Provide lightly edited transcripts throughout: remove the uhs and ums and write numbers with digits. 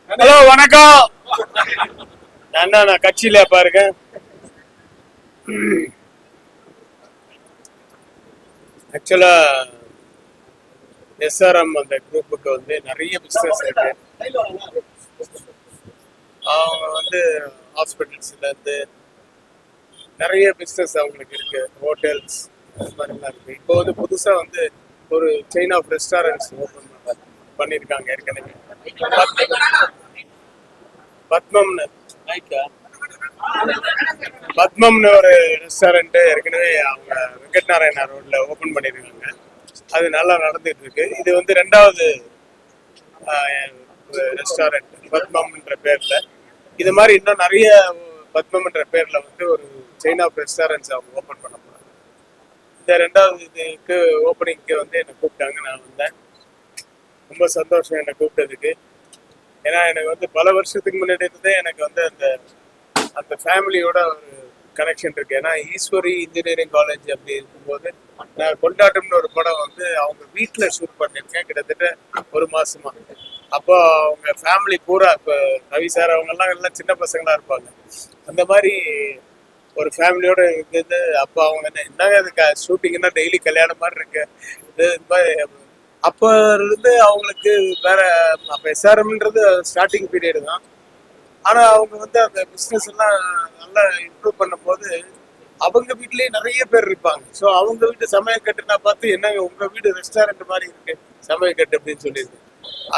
Hello வணக்கம். நான் கட்சியில பாருங்க. ஆக்சுவலா எஸ்ஆர்எம் அந்த குரூப்புக்கு வந்து நிறைய பிசினஸ் இருக்கு. அவங்க வந்து ஹாஸ்பிட்டல்ஸ்ல இருந்து நிறைய பிசினஸ் அவங்களுக்கு இருக்கு. ஹோட்டல்ஸ் அது மாதிரிலாம் இருக்கு. இப்போ வந்து புதுசா வந்து ஒரு செயின் ஆஃப் ரெஸ்டாரண்ட்ஸ் ஓபன் பண்ணியிருக்காங்க ஏற்கனவே. பத்மம்னு பத்மம்னு ஒரு ரெஸ்டாரண்ட் ஏற்கனவே அவங்க வெங்கட் நாராயணா ரோட்ல ஓபன் பண்ணியிருக்காங்க. அது நல்லா நடந்துட்டு இருக்கு. இது வந்து ரெண்டாவது ரெஸ்டாரண்ட் பத்மம்ன்ற பேர்ல. இது மாதிரி இன்னும் நிறைய பத்மம்ன்ற பேர்ல வந்து ஒரு செயின் ஆஃப் ரெஸ்டாரண்ட்ஸ் அவங்க ஓபன் பண்ண போறாங்க. இந்த ரெண்டாவது இதுக்கு ஓப்பனிங்க்கு வந்து என்னை கூப்பிட்டாங்க. நான் வந்தேன். ரொம்ப சந்தோஷம் என்னை கூப்பிட்டதுக்கு. ஏன்னா எனக்கு வந்து பல வருஷத்துக்கு முன்னாடி இருந்தே எனக்கு வந்து அந்த அந்த ஃபேமிலியோட ஒரு கனெக்ஷன் இருக்கு. ஏன்னா ஈஸ்வரி இன்ஜினியரிங் காலேஜ் அப்படி இருக்கும்போது நான் கொண்டாட்டம்னு ஒரு படம் வந்து அவங்க வீட்டில் ஷூட் பண்ணியிருக்கேன் கிட்டத்தட்ட ஒரு மாசமா. அப்போ அவங்க ஃபேமிலி பூரா இப்போ ரவி சார் அவங்கெல்லாம் சின்ன பசங்களா இருப்பாங்க. அந்த மாதிரி ஒரு ஃபேமிலியோட இருக்குது. அப்போ அவங்க என்னங்க அதுக்கு ஷூட்டிங்னா டெய்லி கல்யாணம் மாதிரி இருக்கு. இது மாதிரி அப்போ இருந்து அவங்களுக்கு வேற. அப்போ எஸ்ஆர்எம்ன்றது ஸ்டார்டிங் பீரியடு தான். ஆனால் அவங்க வந்து அந்த பிஸ்னஸ் எல்லாம் நல்லா இம்ப்ரூவ் பண்ணும்போது அவங்க வீட்லயே நிறைய பேர் இருப்பாங்க. ஸோ அவங்க வீட்டு சமையக்கட்டு நான் பார்த்து என்னங்க உங்க வீடு ரெஸ்டாரண்ட் மாதிரி இருக்கு சமையக்கட்டு அப்படின்னு சொல்லியிருக்கு.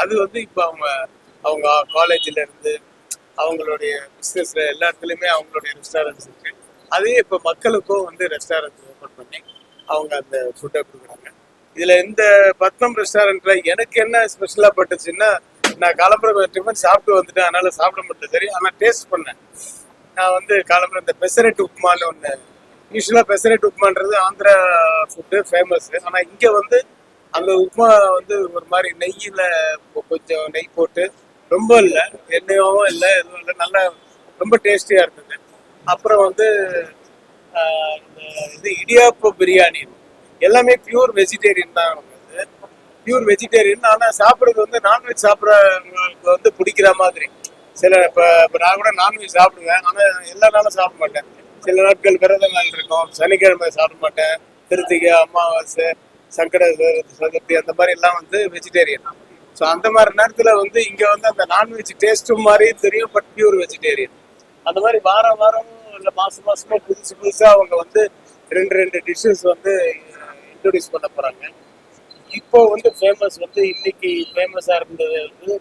அது வந்து இப்போ அவங்க காலேஜ்ல இருந்து அவங்களுடைய பிஸ்னஸ்ல எல்லா இடத்துலையுமே அவங்களுடைய ரெஸ்டாரண்ட்ஸ் இருக்கு. அதே இப்போ மக்களுக்கும் வந்து ரெஸ்டாரண்ட் ஓப்பன் பண்ணி அவங்க அந்த ஃபுட்டை கொடுக்குறாங்க. இதுல இந்த பத்மம் ரெஸ்டாரண்ட்ல எனக்கு என்ன ஸ்பெஷலா பட்டுச்சுன்னா, நான் காலம்புற டிஃபன் சாப்பிட்டு வந்துட்டேன். அதனால சாப்பிட முடியல தெரியும். ஆனால் டேஸ்ட் பண்ணேன். நான் வந்து காலம்புற இந்த பெசரெட் உப்புமான்னு ஒன்று. யூஸ்வலாக பெசரெட் உப்புமான்றது ஆந்திரா ஃபுட்டு ஃபேமஸ். ஆனால் இங்கே வந்து அந்த உப்புமா வந்து ஒரு மாதிரி நெய்யில் கொஞ்சம் நெய் போட்டு ரொம்ப இல்லை, எண்ணெயாவும் இல்லை, எதுவும் இல்லை, நல்லா ரொம்ப டேஸ்டியாக இருந்தது. அப்புறம் வந்து இது இடியாப்ப பிரியாணி எல்லாமே பியூர் வெஜிடேரியன் தான். வந்து பியூர் வெஜிடேரியன். ஆனால் சாப்பிட்றது வந்து நான்வெஜ் சாப்பிட்றவங்களுக்கு வந்து பிடிக்கிற மாதிரி. சில இப்போ நான் கூட நான்வெஜ் சாப்பிடுவேன். ஆனால் எல்லா நாளும் சாப்பிட மாட்டேன். சில நாட்கள் விரத நாள் இருக்கும். சனிக்கிழமை சாப்பிட மாட்டேன். கிருத்திகை, அமாவாசை, சங்கட சதுர்த்தி அந்த மாதிரி எல்லாம் வந்து வெஜிடேரியன். ஸோ அந்த மாதிரி நேரத்தில் வந்து இங்கே வந்து அந்த நான்வெஜ் டேஸ்ட்டும் மாதிரி தெரியும். But pure vegetarian. அந்த மாதிரி வாரம் வாரம் இல்லை மாதம் மாதமா புதுசாக அவங்க வந்து ரெண்டு டிஷ்ஷஸ் வந்து இன்ட்ரோடியூஸ் பண்ண போகிறாங்க. இப்போ வந்து ஃபேமஸ் வந்து இன்னைக்கு ஃபேமஸாக இருந்தது வந்து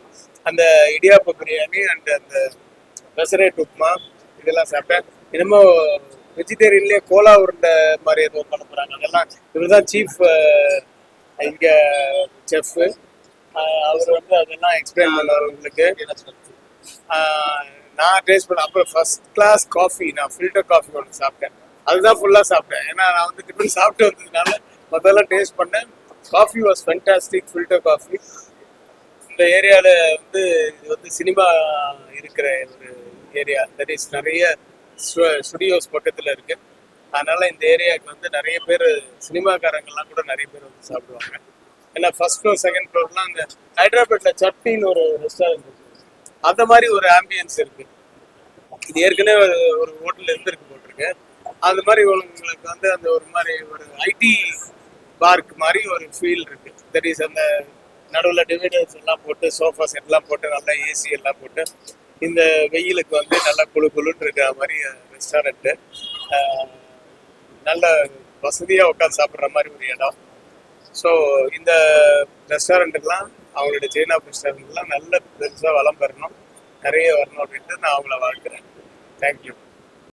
அந்த இடியாப்ப பிரியாணி அண்ட் அந்த பெசரேட் உப்புமா இதெல்லாம் சாப்பிட்டேன். இன்னமும் வெஜிடேரியன்லேயே கோலா உருண்டை மாதிரி எதுவும் பண்ண போகிறாங்க. அதெல்லாம் இவர் தான் சீஃப் இங்கே செஃப். அவர் வந்து அதெல்லாம் எக்ஸ்பிளைன் பண்ணுவார் உங்களுக்கு. நான் டேஸ்ட் பண்ணேன். அப்புறம் ஃபர்ஸ்ட் கிளாஸ் காஃபி, நான் ஃபில்டர் காஃபி ஒன்று சாப்பிட்டேன். அதுதான் ஃபுல்லாக சாப்பிட்டேன். ஏன்னா நான் வந்து டிஃபன் சாப்பிட்டு வந்ததுனால மொத்தம்லாம் டேஸ்ட் பண்ணேன். Coffee was fantastic. Filter coffee. இந்த ஏரியாவில் வந்து இது வந்து சினிமா இருக்கிற ஒரு ஏரியா. தட் இஸ் நிறைய ஸ்டுடியோஸ் பக்கத்தில் இருக்கு. அதனால இந்த ஏரியாவுக்கு வந்து நிறைய பேர் சினிமாக்காரங்கள்லாம் கூட நிறைய பேர் வந்து சாப்பிடுவாங்க. ஏன்னா ஃபர்ஸ்ட் ஃப்ளோர் செகண்ட் ஃப்ளோர்லாம் அந்த ஹைதராபாத்ல சட்னின்னு ஒரு ரெஸ்டாரண்ட் இருக்கு. அந்த மாதிரி ஒரு ஆம்பியன்ஸ் இருக்கு. இது ஏற்கனவே ஒரு ஹோட்டல் இருந்திருக்கு போட்டிருக்கு. அது மாதிரி உங்களுக்கு வந்து அந்த ஒரு மாதிரி ஒரு ஐடி பார்க் மாதிரி ஒரு ஃபீல் இருக்கு. தட் இஸ் அந்த நடுவில் டிவைடர்ஸ் எல்லாம் போட்டு சோஃபா செட்லாம் போட்டு நல்லா ஏசி எல்லாம் போட்டு இந்த வெயிலுக்கு வந்து நல்லா குழுன்னு இருக்கிற மாதிரி ரெஸ்டாரண்ட்டு. நல்ல வசதியாக உட்காந்து சாப்பிட்ற மாதிரி ஒரு இடம். ஸோ இந்த ரெஸ்டாரண்ட்டுக்கெலாம் அவங்களுடைய செயின் ஆஃப் ரெஸ்டாரண்ட்லாம் நல்ல பெருசாக வளம் பெறணும், நிறைய வரணும் அப்படின்ட்டு நான் அவங்கள வாழ்க்கிறேன். தேங்க்யூ.